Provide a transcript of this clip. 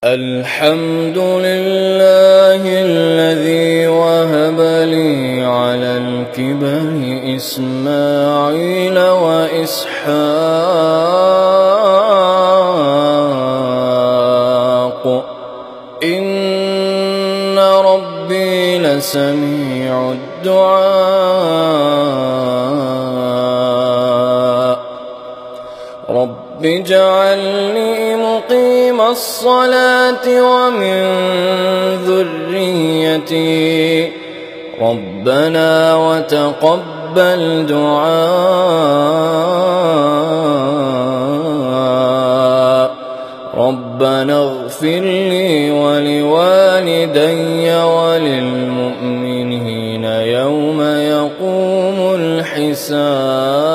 الحمد لله الذي وهب لي على الكبر إسماعيل وإسحاق إن ربي لسميع الدعاء رب اجعلني مقيم الصلاة ومن ذريتي ربنا وتقبل دعاء ربنا اغفر لي ولوالدي وللمؤمنين يوم يقوم الحساب.